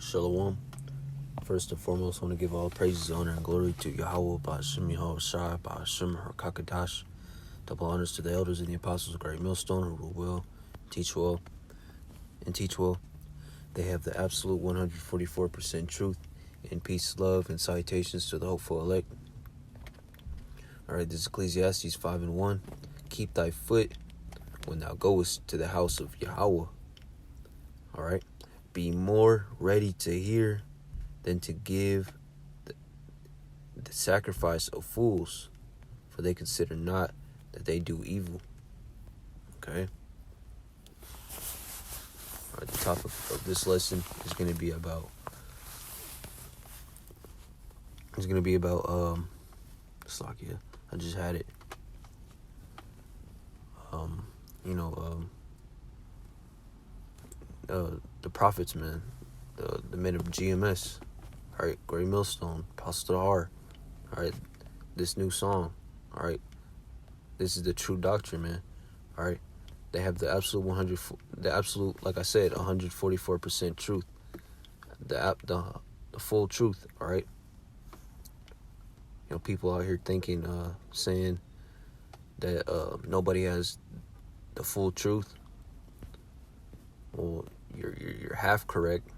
Shalom. First and foremost, I want to give all praises, honor, and glory to Yahweh, Ba'ashem Yahweh Shai, Ba'ashem Hakakadash. Double honors to the elders and the apostles of Great Millstone who rule well, teach well, and teach well. They have the absolute 144% truth, and peace, love, and salutations to the hopeful elect. Alright, this is Ecclesiastes 5:1. Keep thy foot when thou goest to the house of Yahweh. Alright, be more ready to hear than to give the sacrifice of fools, for they consider not that they do evil. Okay? Alright, the topic of this lesson is going to be about Slakia. I just had it. The prophets, man. The men of GMS. Alright, Great Millstone, Apostle R. Alright, this new song. Alright, this is the true doctrine, man. Alright, they have the absolute, like I said, 144% truth. The full truth. Alright, people out here thinking, saying that nobody has the full truth. Well, you're half correct.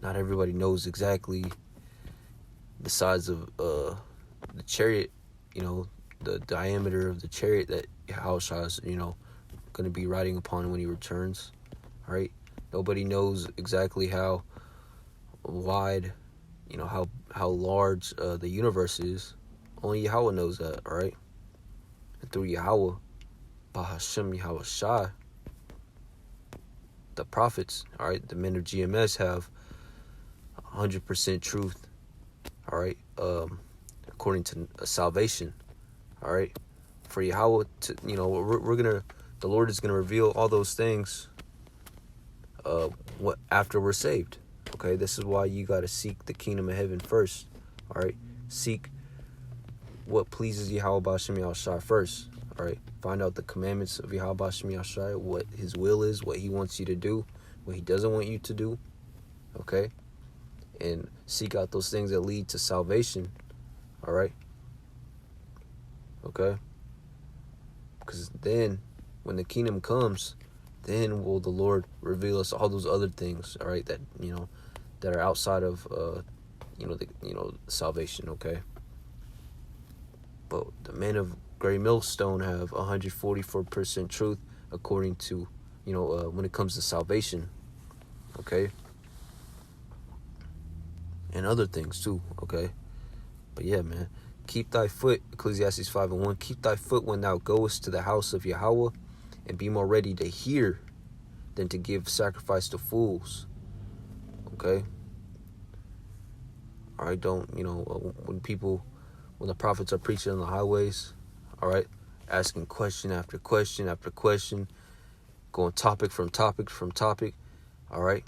Not everybody knows exactly the size of the chariot, the diameter of the chariot that Yahushua is, going to be riding upon when he returns. All right, nobody knows exactly how wide, how large the universe is. Only Yahweh knows that. All right, and through Yahweh, Ba'ashem Yahweh Shai, the prophets, all right, the men of GMS have 100% truth, all right, according to salvation, all right, for Yahweh to, the Lord is gonna reveal all those things, after we're saved. Okay, this is why you gotta seek the kingdom of heaven first, all right. Seek what pleases Yahweh Ba'ashem Yahweh first, all right. Find out the commandments of Yahweh Ba'ashem Yahweh, what His will is, what He wants you to do, what He doesn't want you to do, okay. And seek out those things that lead to salvation. All right. Okay. Because then, when the kingdom comes, then will the Lord reveal us all those other things. All right. That that are outside of salvation. Okay. But the men of Great Millstone have 144% truth, according to when it comes to salvation. Okay. And other things too, okay? But yeah, man. Keep thy foot, Ecclesiastes 5:1. Keep thy foot when thou goest to the house of Yahweh, and be more ready to hear than to give sacrifice to fools. Okay? Alright, don't, when the prophets are preaching on the highways, alright, asking question after question after question, going topic from topic from topic, alright?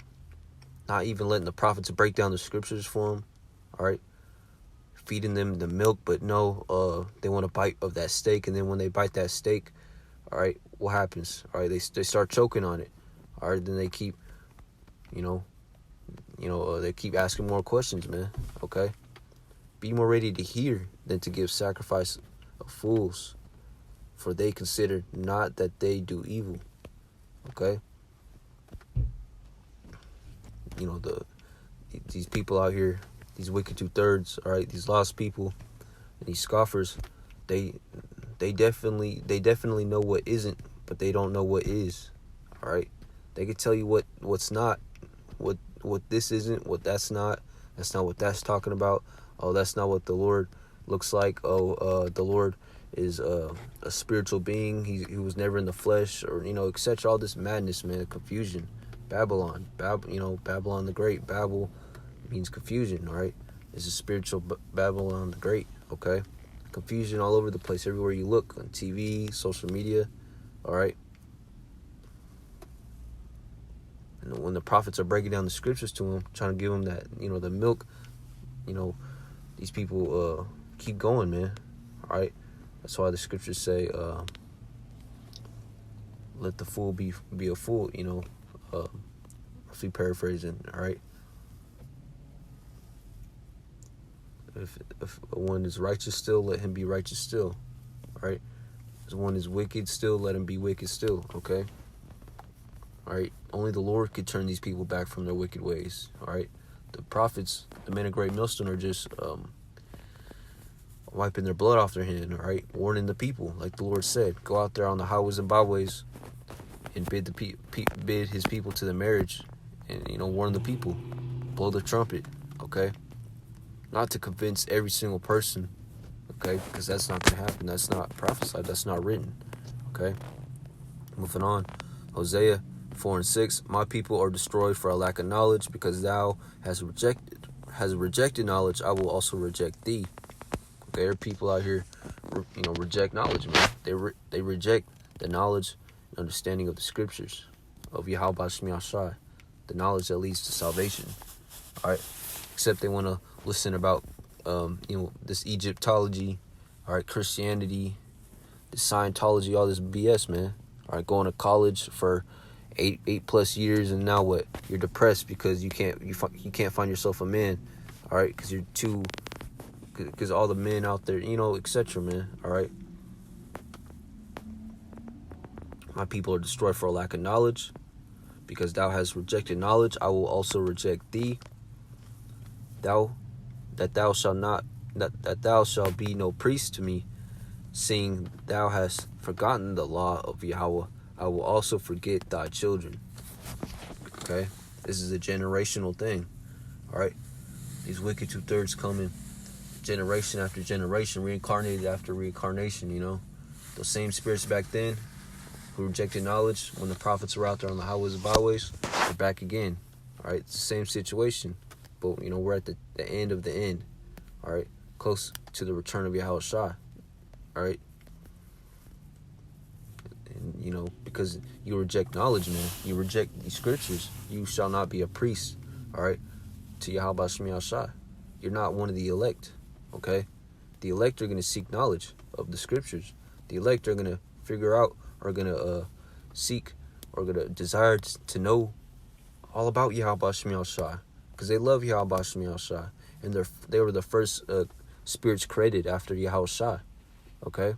Not even letting the prophets break down the scriptures for them, all right? Feeding them the milk, but no, they want a bite of that steak, and then when they bite that steak, all right, what happens? All right, they start choking on it, all right? Then they keep, they keep asking more questions, man. Okay, be more ready to hear than to give sacrifice of fools, for they consider not that they do evil. Okay. These people out here, these wicked 2/3, all right, these lost people, and these scoffers, they definitely know what isn't, but they don't know what is. All right, they can tell you what's not, what this isn't, what that's not what that's talking about. Oh, that's not what the Lord looks like. Oh, the Lord is a spiritual being. He was never in the flesh, or etc. All this madness, man, confusion. Babylon, Babylon the Great. Babel means confusion, all right? It's a spiritual Babylon the Great, okay? Confusion all over the place, everywhere you look, on TV, social media, all right? And when the prophets are breaking down the scriptures to them, trying to give them that, the milk, these people keep going, man, all right? That's why the scriptures say, let the fool be a fool, roughly paraphrasing, all right? If one is righteous still, let him be righteous still, all right? If one is wicked still, let him be wicked still, okay? All right? Only the Lord could turn these people back from their wicked ways, all right? The prophets, the men of Great Millstone, are just wiping their blood off their hand, all right? Warning the people, like the Lord said, go out there on the highways and byways and bid bid his people to the marriage, and warn the people, blow the trumpet, okay? Not to convince every single person, okay? Because that's not going to happen. That's not prophesied. That's not written, okay? Moving on, Hosea 4:6. My people are destroyed for a lack of knowledge, because thou hast rejected knowledge. I will also reject thee. Okay, there are people out here, reject knowledge, man. They reject the knowledge and understanding of the scriptures of Yahweh Shemi Ashai, the knowledge that leads to salvation. All right, except they want to listen about this Egyptology, all right, Christianity, the Scientology, all this BS, man. All right, going to college for eight plus years, and now what? You're depressed because you can't find yourself a man, all right, because all the men out there, etc., man. All right, my people are destroyed for a lack of knowledge, because thou hast rejected knowledge. I will also reject thee. Thou shalt be no priest to me, seeing thou hast forgotten the law of Yahweh. I will also forget thy children. Okay, this is a generational thing. All right, these wicked 2/3 coming generation after generation, reincarnated after reincarnation. Those same spirits back then who rejected knowledge when the prophets were out there on the highways and byways, they're back again. All right, it's the same situation, but we're at the end of the end. All right, close to the return of Yahweh Shai. All right, and because you reject knowledge, man, you reject these scriptures. You shall not be a priest. All right, to Yahweh Shemi Ashai. You're not one of the elect. Okay, the elect are going to seek knowledge of the scriptures. The elect are going to figure out, are going to seek, or going to desire to know all about Yahweh Shemi Ashai, because they love Yahweh Shemi Ashai, and they were the first spirits created after Yahweh Shai. Okay,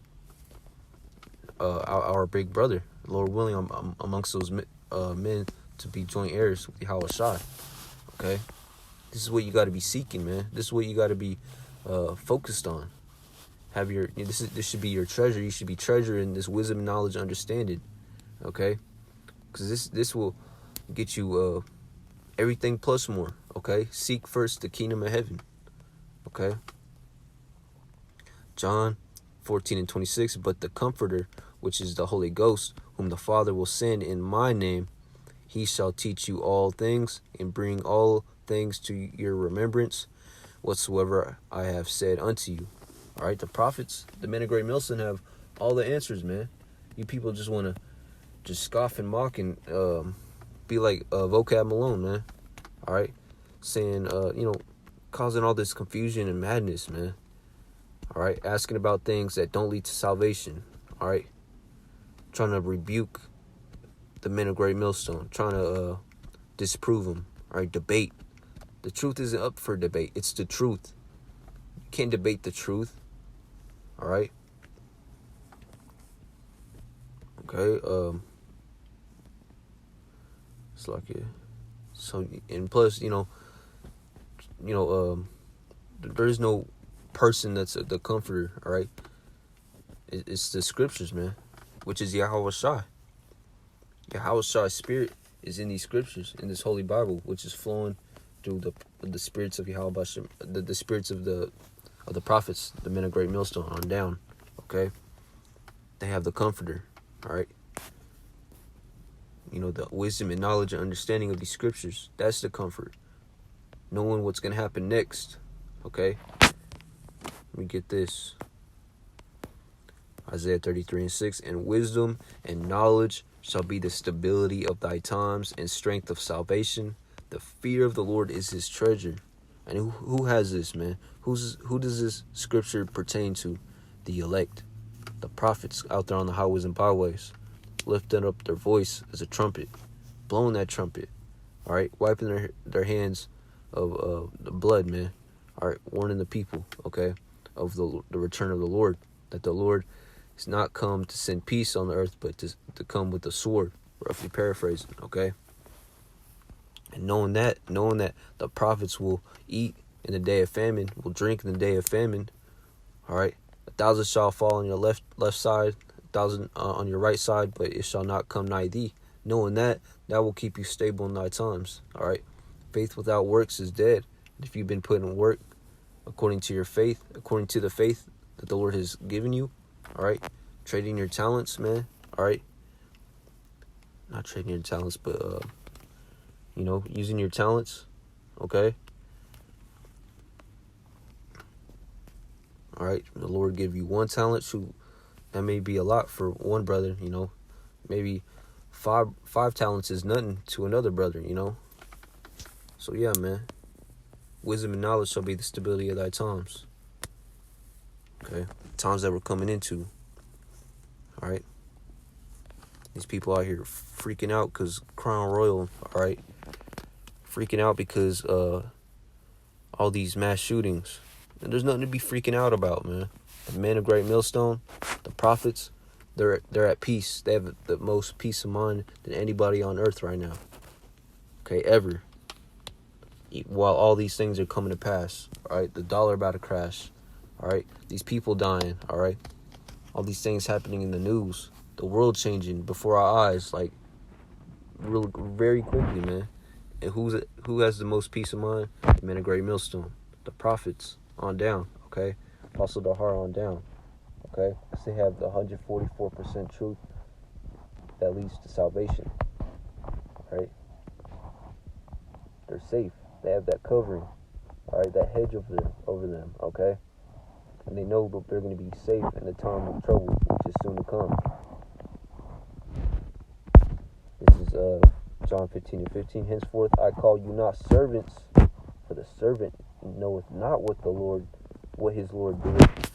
our big brother, Lord willing, amongst those men to be joint heirs with Yahweh Shai. Okay, this is what you got to be seeking, man. This is what you got to be focused on. Have this should be your treasure. You should be treasuring this wisdom, knowledge, understanding. Okay, because this will get you everything plus more. Okay, seek first the kingdom of heaven. Okay, John 14:26. But the Comforter, which is the Holy Ghost, whom the Father will send in my name, he shall teach you all things, and bring all things to your remembrance, whatsoever I have said unto you. All right, the prophets, the men of Great Millstone, have all the answers, man. You people just want to just scoff and mock and be like Vocab Malone, man. All right, saying causing all this confusion and madness, man. All right, asking about things that don't lead to salvation. All right, trying to rebuke the men of Great Millstone, trying to disprove them. All right, debate. The truth isn't up for debate. It's the truth. You can't debate the truth. All right. Okay. It's like it. So, and plus, there is no person that's the comforter. All right. It's the scriptures, man, which is Yahweh Shai. Yahweh Shai's spirit is in these scriptures, in this holy Bible, which is flowing through the spirits of Yahweh Shem, the spirits of the prophets, the men of Great Millstone on down. Okay, they have the Comforter. All right, the wisdom and knowledge and understanding of these scriptures. That's the comfort. Knowing what's gonna happen next. Okay, let me get this. Isaiah 33:6. And wisdom and knowledge shall be the stability of thy times, and strength of salvation. The fear of the Lord is his treasure. And who has this, man? Who does this scripture pertain to? The elect, the prophets out there on the highways and byways, lifting up their voice as a trumpet, blowing that trumpet. all right, wiping their hands of the blood, man, all right, warning the people, okay, of the return of the Lord, that the Lord has not come to send peace on the earth, but to come with the sword, roughly paraphrasing, okay. And knowing that the prophets will eat in the day of famine, will drink in the day of famine, all right, 1,000 shall fall on your left side, 1,000 on your right side, but it shall not come nigh thee. Knowing that will keep you stable in thy times, all right. Faith without works is dead. If you've been putting work according to your faith, according to the faith that the Lord has given you, all right, trading your talents, man, all right, not trading your talents, but using your talents, okay, all right. The Lord give you one talent, shoot, that may be a lot for one brother, maybe five talents is nothing to another brother, So yeah, man, wisdom and knowledge shall be the stability of thy times, okay, times that we're coming into, all right. These people out here freaking out because Crown Royal, all right, freaking out because all these mass shootings, and there's nothing to be freaking out about, man. The men of Great Millstone, the prophets, they're at peace. They have the most peace of mind than anybody on earth right now, okay, ever. While all these things are coming to pass, all right, the dollar about to crash, all right, these people dying, all right, all these things happening in the news, the world changing before our eyes, like real very quickly, man. And who has the most peace of mind? The men of Great Millstone, the prophets on down, okay, Apostle Dahar on down, okay. They have the 144% truth that leads to salvation, right? They're safe. They have that covering, all right, that hedge over them, okay? And they know that they're going to be safe in the time of trouble, which is soon to come. This is John 15:15. Henceforth I call you not servants, for the servant knoweth not what his Lord doeth.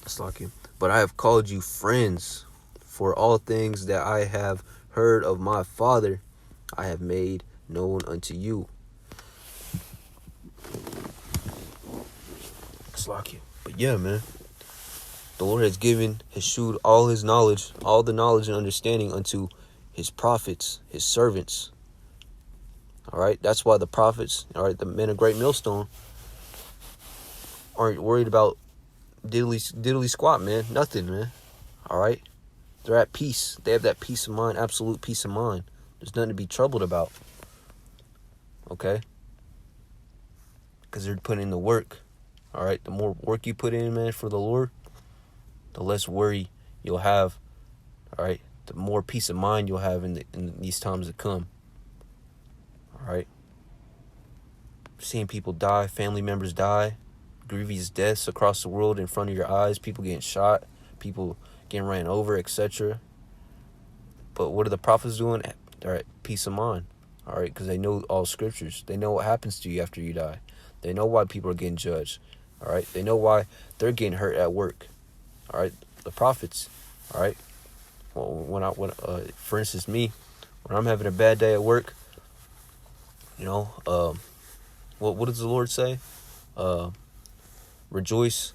It's like you. But I have called you friends, for all things that I have heard of my Father I have made known unto you. It's like you. But yeah, man, the Lord has shewed all his knowledge, all the knowledge and understanding unto his prophets, his servants. All right, that's why the prophets, all right, the men of Great Millstone, aren't worried about diddly squat, man. Nothing, man. All right, they're at peace. They have that peace of mind, absolute peace of mind. There's nothing to be troubled about. Okay, because they're putting in the work. All right, the more work you put in, man, for the Lord, the less worry you'll have. All right, the more peace of mind you'll have in these times to come. All right, seeing people die, family members die, grievous deaths across the world in front of your eyes, people getting shot, people getting ran over, etc. But what are the prophets doing? They're at peace of mind. All right, because they know all scriptures. They know what happens to you after you die. They know why people are getting judged. All right, they know why they're getting hurt at work. All right, the prophets. All right, well, for instance, me, when I'm having a bad day at work, what does the Lord say? Rejoice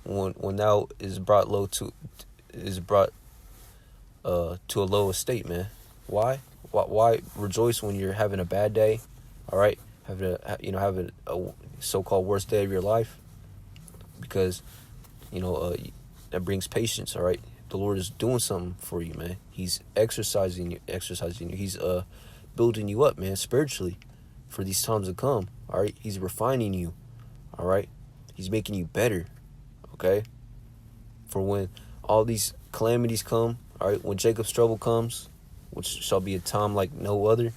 when thou is brought to a low estate, man. Why rejoice when you're having a bad day? All right, having a so-called worst day of your life, because that brings patience. All right, the Lord is doing something for you, man. He's exercising you. He's building you up, man, spiritually, for these times to come. All right, he's refining you. All right, he's making you better. Okay, for when all these calamities come. All right, when Jacob's trouble comes, which shall be a time like no other,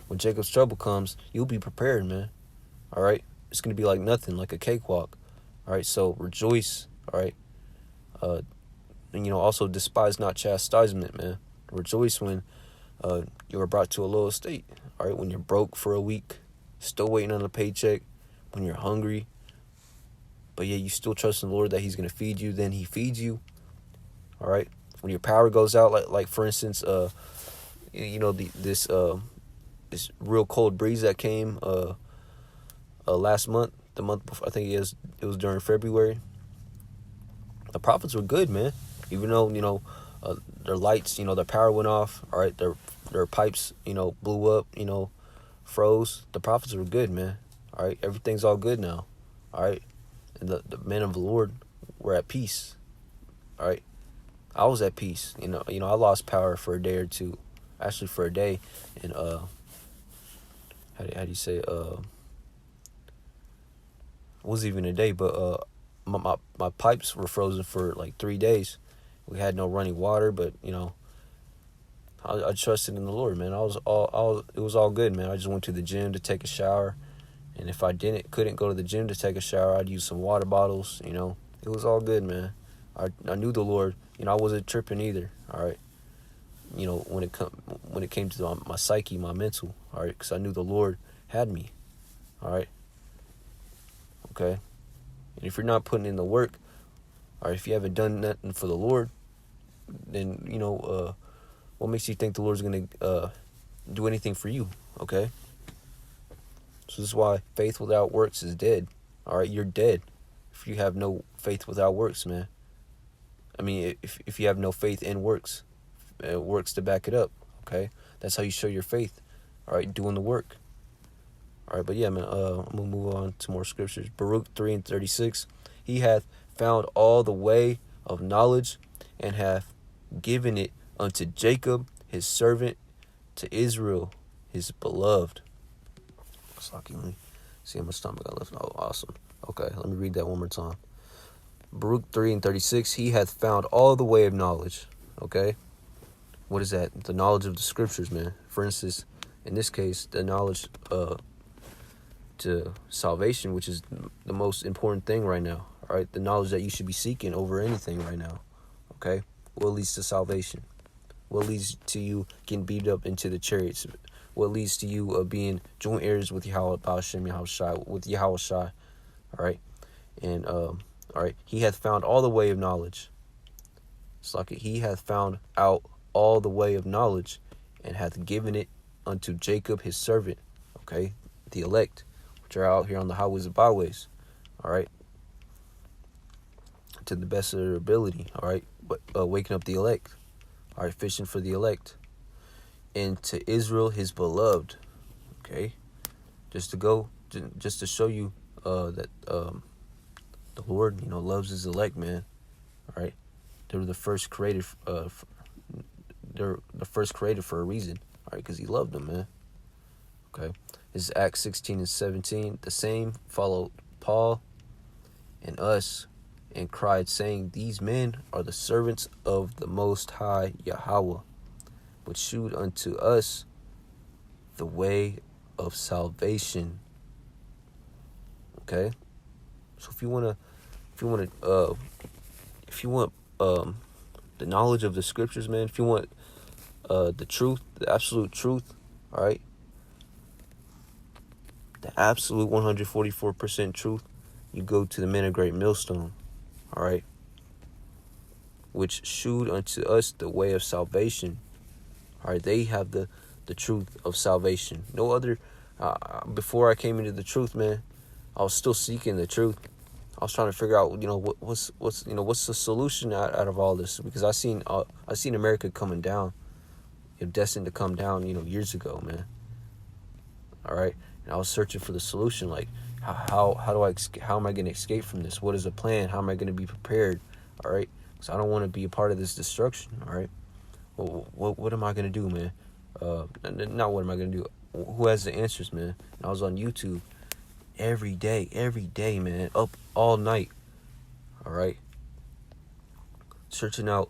when Jacob's trouble comes, you'll be prepared, man. All right, it's gonna be like nothing, like a cakewalk. All right, so rejoice. All right, and also despise not chastisement, man. Rejoice when you are brought to a low estate. All right, when you're broke for a week, still waiting on a paycheck, when you're hungry, but yeah, you still trust in the Lord that he's gonna feed you. Then he feeds you. All right, when your power goes out, like for instance, this real cold breeze that came last month, the month before, I think it was during February. The prophets were good, man. Even though their lights, their power went off. All right, their pipes, blew up, froze. The prophets were good, man. All right, everything's all good now. All right, and the men of the Lord were at peace. All right, I was at peace. I lost power for a day or two, actually for a day, and how do you say it wasn't even a day, but my pipes were frozen for like 3 days. We had no running water, but I trusted in the Lord, man. It was all good, man. I just went to the gym to take a shower, and if I couldn't go to the gym to take a shower, I'd use some water bottles. It was all good, man. I knew the Lord. I wasn't tripping either. All right. When it came to my psyche, my mental. All right, because I knew the Lord had me. All right. Okay. And if you're not putting in the work, or if you haven't done nothing for the Lord, then what makes you think the Lord's gonna do anything for you? Okay. So this is why faith without works is dead. All right, you're dead if you have no faith without works, man. I mean, if you have no faith in works to back it up. Okay, that's how you show your faith. All right, doing the work. All right, but yeah, man. I'm gonna move on to more scriptures. Baruch 3:36. He hath found all the way of knowledge, and hath given it unto Jacob his servant, to Israel his beloved. Let me see how much time I got left. Oh, awesome. Okay, let me read that one more time. Baruch 3:36. He hath found all the way of knowledge. Okay, what is that? The knowledge of the scriptures, man. For instance, in this case, the knowledge to salvation, which is the most important thing right now. All right, the knowledge that you should be seeking over anything right now. Okay, what leads to salvation? What leads to you getting beat up into the chariots? What leads to you being joint heirs with Yahweh with Yahweh Shai? All right, and all right, he hath found all the way of knowledge. It's like he hath found out all the way of knowledge, and hath given it unto Jacob his servant. Okay, the elect, which are out here on the highways and byways. All right, to the best of their ability. All right, but waking up the elect. All right, fishing for the elect. And to Israel his beloved. Okay, just to show you that the Lord loves his elect, man. All right, they were the first created. They're the first created for a reason. All right, because he loved them, man. Okay, this is Acts 16:17. The same followed Paul and us, and cried, saying, These men are the servants of the Most High Yahweh, which shewed unto us the way of salvation. Okay, so if you want the knowledge of the scriptures, man, if you want the truth, the absolute truth, all right, the absolute 144% truth, you go to the Men of Great Millstone. All right, which shewed unto us the way of salvation. All right, they have the truth of salvation. No other. Before I came into the truth, man, I was still seeking the truth. I was trying to figure out, what's the solution out of all this, because I seen America coming down, destined to come down, years ago, man. All right, and I was searching for the solution, like how am I going to escape from this? What is the plan? How am I going to be prepared? All right, because I don't want to be a part of this destruction. All right, well, what am I going to do, man? Not what am I going to do. Who has the answers, man? And I was on YouTube every day, man, up all night. All right, searching out,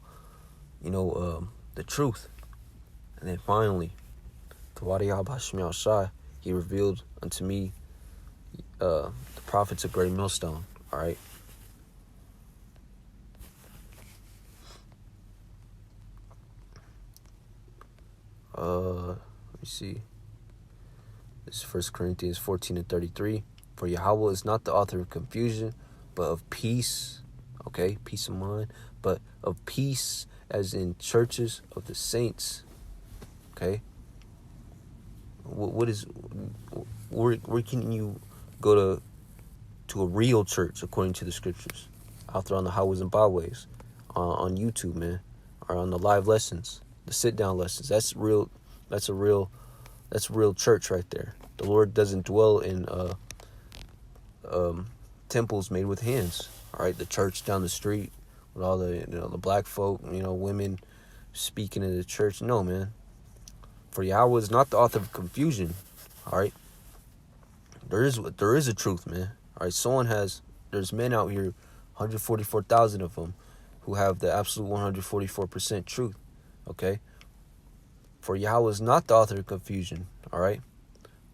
the truth, and then finally, Tawadi Yahweh Shai, he revealed unto me the prophets of Great Millstone. All right. Let me see. This is 1 Corinthians 14:33. For Yahweh is not the author of confusion, but of peace. Okay, peace of mind, but of peace, as in churches of the saints. Okay? Where can you go to a real church according to the scriptures? Out there on the highways and byways, on YouTube, man, or on the live lessons, the sit down lessons. That's real. That's real church right there. The Lord doesn't dwell in temples made with hands. All right, the church down the street with all the the black folk, women speaking in the church. No, man. For Yahweh is not the author of confusion. All right. There is a truth, man. All right. There's men out here, 144,000 of them, who have the absolute 144% truth. Okay. For Yahweh is not the author of confusion. All right.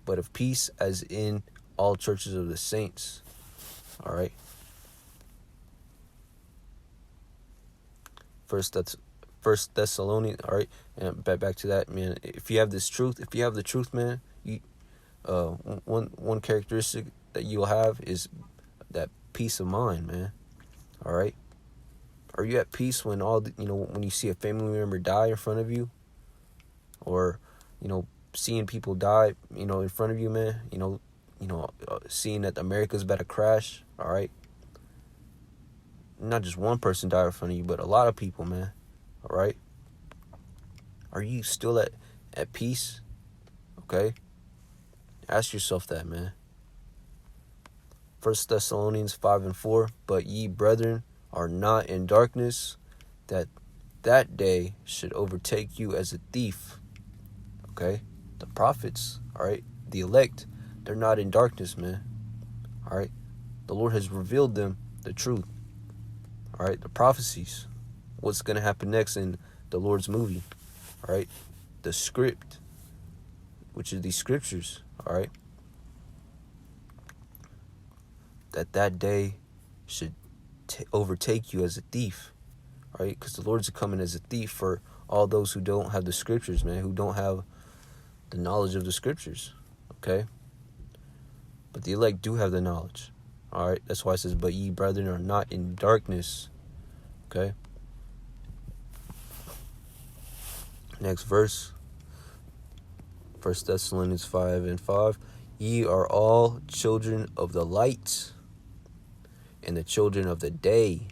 But of peace, as in all churches of the saints. All right. First Thessalonians. All right. And back to that, man. If you have the truth, man, you one characteristic that you'll have is that peace of mind, man. All right. Are you at peace when when you see a family member die in front of you, or seeing people die in front of you, man? Seeing that America's about to crash. All right. Not just one person died in front of you, but a lot of people, man. All right. Are you still at peace? Okay. Ask yourself that, man. 1 Thessalonians 5:4. But ye, brethren, are not in darkness, that day should overtake you as a thief. Okay? The prophets, all right? The elect, they're not in darkness, man. All right? The Lord has revealed them the truth. All right? The prophecies. What's going to happen next in the Lord's movie. All right? The script, which is these scriptures. All right? That day should overtake you as a thief. All right? Because the Lord's coming as a thief for all those who don't have the scriptures, man. Who don't have the knowledge of the scriptures. Okay? But the elect do have the knowledge. All right? That's why it says, but ye, brethren, are not in darkness. Okay? Next verse. 1 Thessalonians 5:5. Ye are all children of the light and the children of the day.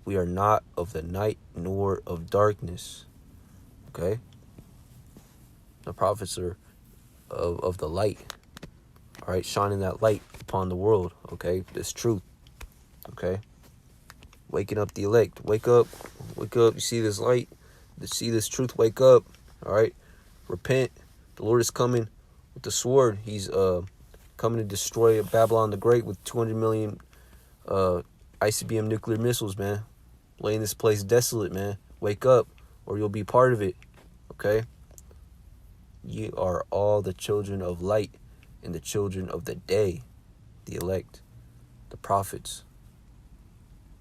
We are not of the night nor of darkness. Okay? The prophets are of the light. All right? Shining that light upon the world. Okay? This truth. Okay? Waking up the elect. Wake up. Wake up. You see this light? You see this truth? Wake up. All right? Repent. The Lord is coming with the sword. He's coming to destroy Babylon the Great with 200 million ICBM nuclear missiles, man. Laying this place desolate, man. Wake up, or you'll be part of it. Okay? Ye are all the children of light and the children of the day. The elect. The prophets.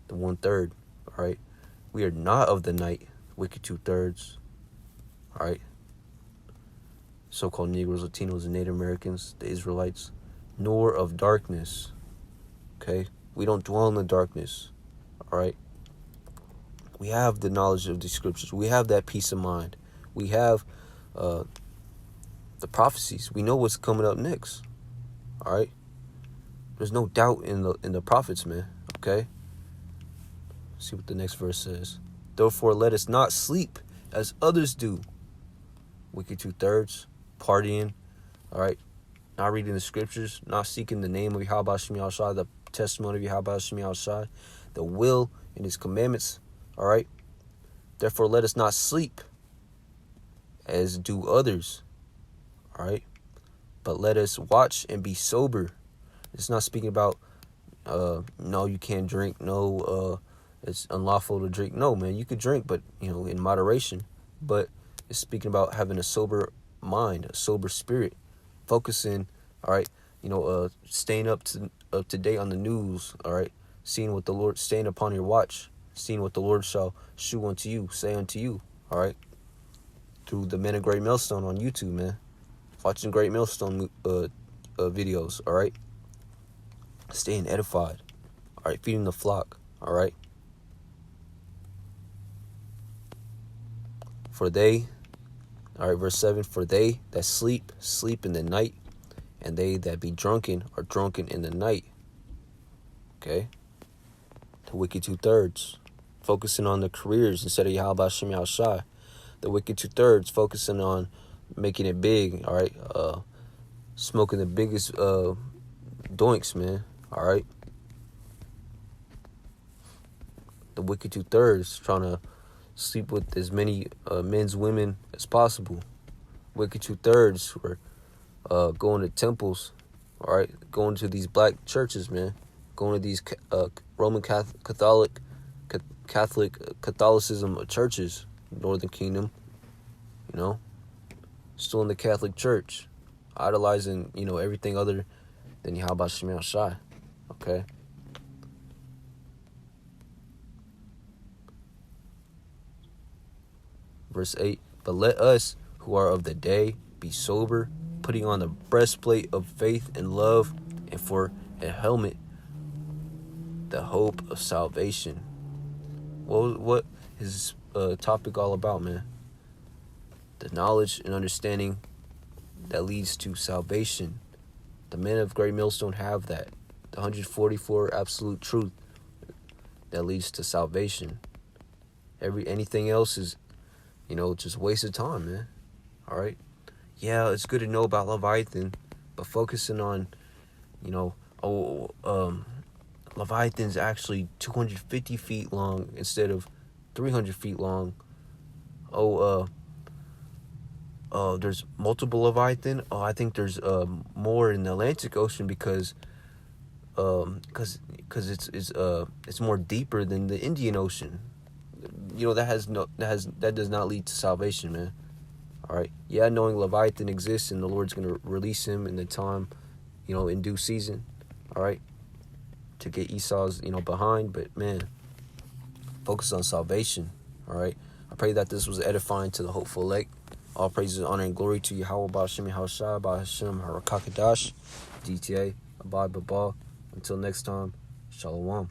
The 1/3. All right? We are not of the night. Wicked 2/3. All right? So-called Negroes, Latinos, and Native Americans, the Israelites, nor of darkness. Okay? We don't dwell in the darkness. All right? We have the knowledge of the scriptures. We have that peace of mind. We have the prophecies. We know what's coming up next. All right? There's no doubt in the prophets, man. Okay? Let's see what the next verse says. Therefore, let us not sleep as others do. Wicked 2/3. Partying, all right, not reading the scriptures, not seeking the name of Yahweh Shem Yahushua, the testimony of Yahweh Shem Yahushua, the will and his commandments, all right. Therefore, let us not sleep as do others, all right, but let us watch and be sober. It's not speaking about, no, you can't drink, no, it's unlawful to drink. No, man, you could drink, but, in moderation. But it's speaking about having a sober mind, a sober spirit, focusing, all right, staying up to date on the news, all right, seeing what the Lord, staying upon your watch, seeing what the Lord shall shew unto you, say unto you, all right, through the Men of Great Millstone on YouTube, man, watching Great Millstone videos, all right, staying edified, all right, feeding the flock, all right, for they, All right, verse 7, for they that sleep, sleep in the night, and they that be drunken are drunken in the night. Okay? The wicked 2/3, focusing on the careers instead of Yahweh Hashem Yahushai. The wicked 2/3, focusing on making it big, all right? Smoking the biggest doinks, man, all right? The wicked 2/3, trying to sleep with as many men's women as possible. Wicked 2/3 who are going to temples, all right? Going to these black churches, man. Going to these Roman Catholicism churches, Northern Kingdom, you know, still in the Catholic Church, idolizing, you know, everything other than Yahweh Hashem Yahushai, okay? Verse 8, but let us who are of the day be sober, putting on the breastplate of faith and love, and for a helmet, the hope of salvation. What is this topic all about, man? The knowledge and understanding that leads to salvation. The men of Great Millstone have that. The 144 absolute truth that leads to salvation. Anything else is, you know, just waste of time, man. All right? Yeah, it's good to know about Leviathan, but focusing on, you know, Leviathan's actually 250 feet long instead of 300 feet long. There's multiple Leviathan. I think there's more in the Atlantic Ocean because it's more deeper than the Indian Ocean. You know, that does not lead to salvation, man. All right. Yeah, knowing Leviathan exists and the Lord's going to release him in the time, you know, in due season. All right. To get Esau's, you know, behind. But, man, focus on salvation. All right. I pray that this was edifying to the hopeful elect. All praises, honor, and glory to Yahweh Ba'Shem Yahushua Ba'Shem Harakakadash. DTA. Abad Babal. Until next time. Shalom.